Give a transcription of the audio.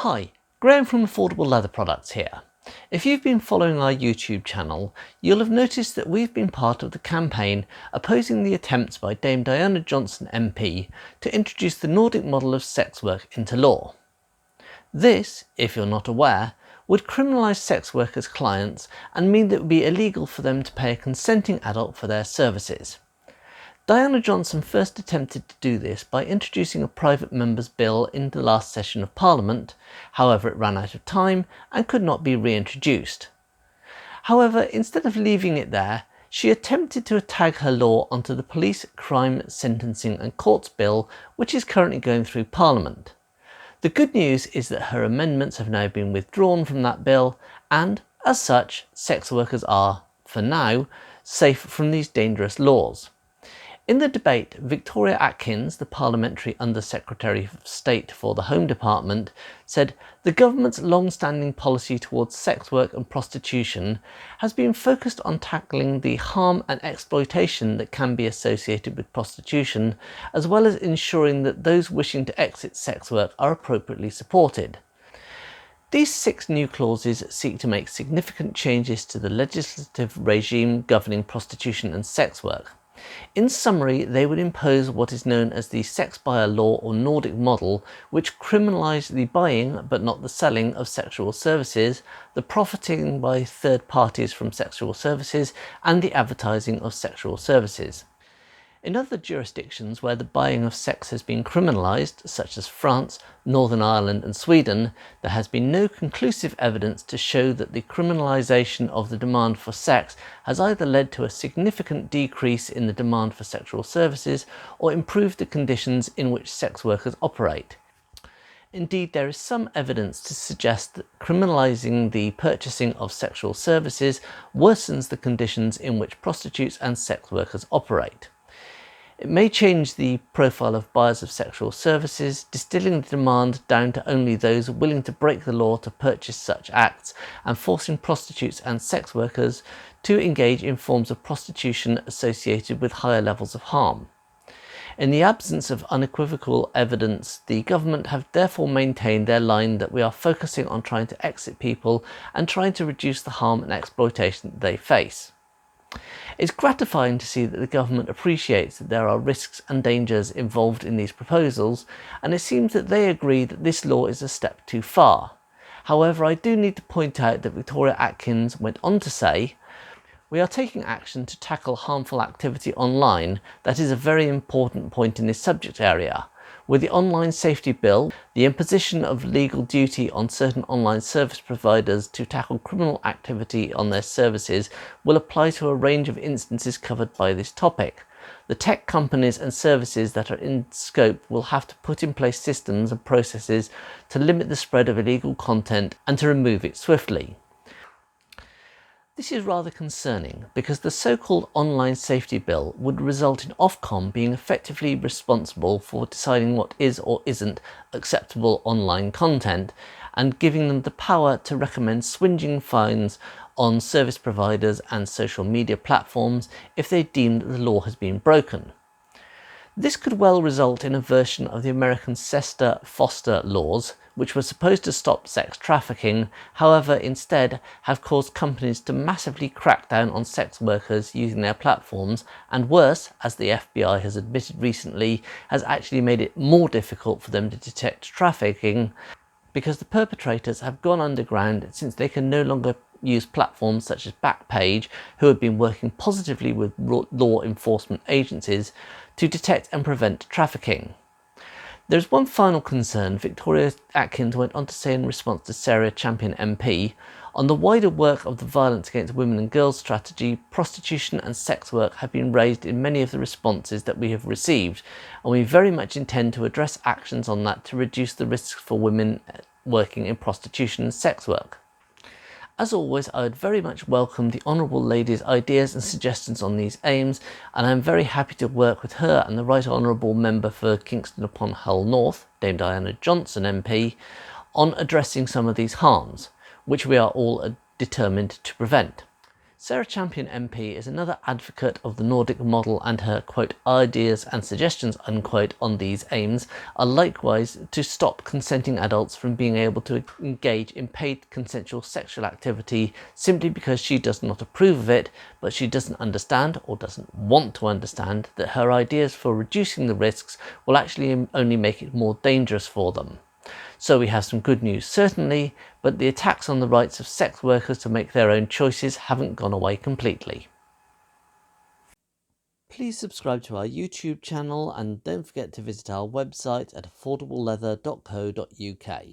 Hi, Graham from Affordable Leather Products here. If you've been following our YouTube channel, you'll have noticed that we've been part of the campaign opposing the attempts by Dame Diana Johnson MP to introduce the Nordic model of sex work into law. This, if you're not aware, would criminalise sex workers' clients and mean that it would be illegal for them to pay a consenting adult for their services. Diana Johnson first attempted to do this by introducing a private member's bill in the last session of Parliament. However, it ran out of time and could not be reintroduced. However, instead of leaving it there, she attempted to tag her law onto the Police, Crime, Sentencing and Courts Bill, which is currently going through Parliament. The good news is that her amendments have now been withdrawn from that bill and, as such, sex workers are, for now, safe from these dangerous laws. In the debate, Victoria Atkins, the Parliamentary Under-Secretary of State for the Home Department, said the government's long-standing policy towards sex work and prostitution has been focused on tackling the harm and exploitation that can be associated with prostitution, as well as ensuring that those wishing to exit sex work are appropriately supported. These 6 new clauses seek to make significant changes to the legislative regime governing prostitution and sex work. In summary, they would impose what is known as the sex buyer law or Nordic model, which criminalised the buying but not the selling of sexual services, the profiting by third parties from sexual services, and the advertising of sexual services. In other jurisdictions where the buying of sex has been criminalised, such as France, Northern Ireland and Sweden, there has been no conclusive evidence to show that the criminalisation of the demand for sex has either led to a significant decrease in the demand for sexual services or improved the conditions in which sex workers operate. Indeed, there is some evidence to suggest that criminalising the purchasing of sexual services worsens the conditions in which prostitutes and sex workers operate. It may change the profile of buyers of sexual services, distilling the demand down to only those willing to break the law to purchase such acts and forcing prostitutes and sex workers to engage in forms of prostitution associated with higher levels of harm. In the absence of unequivocal evidence, the government have therefore maintained their line that we are focusing on trying to exit people and trying to reduce the harm and exploitation that they face. It's gratifying to see that the government appreciates that there are risks and dangers involved in these proposals, and it seems that they agree that this law is a step too far. However, I do need to point out that Victoria Atkins went on to say, "We are taking action to tackle harmful activity online. That is a very important point in this subject area. With the Online Safety Bill, the imposition of legal duty on certain online service providers to tackle criminal activity on their services will apply to a range of instances covered by this topic. The tech companies and services that are in scope will have to put in place systems and processes to limit the spread of illegal content and to remove it swiftly." This is rather concerning because the so-called Online Safety Bill would result in Ofcom being effectively responsible for deciding what is or isn't acceptable online content and giving them the power to recommend swingeing fines on service providers and social media platforms if they deem that the law has been broken. This could well result in a version of the American Foster laws, which were supposed to stop sex trafficking, however instead have caused companies to massively crack down on sex workers using their platforms, and worse, as the FBI has admitted recently, has actually made it more difficult for them to detect trafficking because the perpetrators have gone underground since they can no longer use platforms such as Backpage, who have been working positively with law enforcement agencies to detect and prevent trafficking. There is one final concern Victoria Atkins went on to say in response to Sarah Champion MP. On the wider work of the Violence Against Women and Girls strategy, prostitution and sex work have been raised in many of the responses that we have received, and we very much intend to address actions on that to reduce the risks for women working in prostitution and sex work. As always, I would very much welcome the Honourable Lady's ideas and suggestions on these aims, and I am very happy to work with her and the Right Honourable Member for Kingston upon Hull North, Dame Diana Johnson MP, on addressing some of these harms, which we are all determined to prevent. Sarah Champion MP is another advocate of the Nordic model, and her, quote, ideas and suggestions, unquote, on these aims are likewise to stop consenting adults from being able to engage in paid consensual sexual activity simply because she does not approve of it, but she doesn't understand or doesn't want to understand that her ideas for reducing the risks will actually only make it more dangerous for them. So we have some good news certainly, but the attacks on the rights of sex workers to make their own choices haven't gone away completely. Please subscribe to our YouTube channel and don't forget to visit our website at affordableleather.co.uk.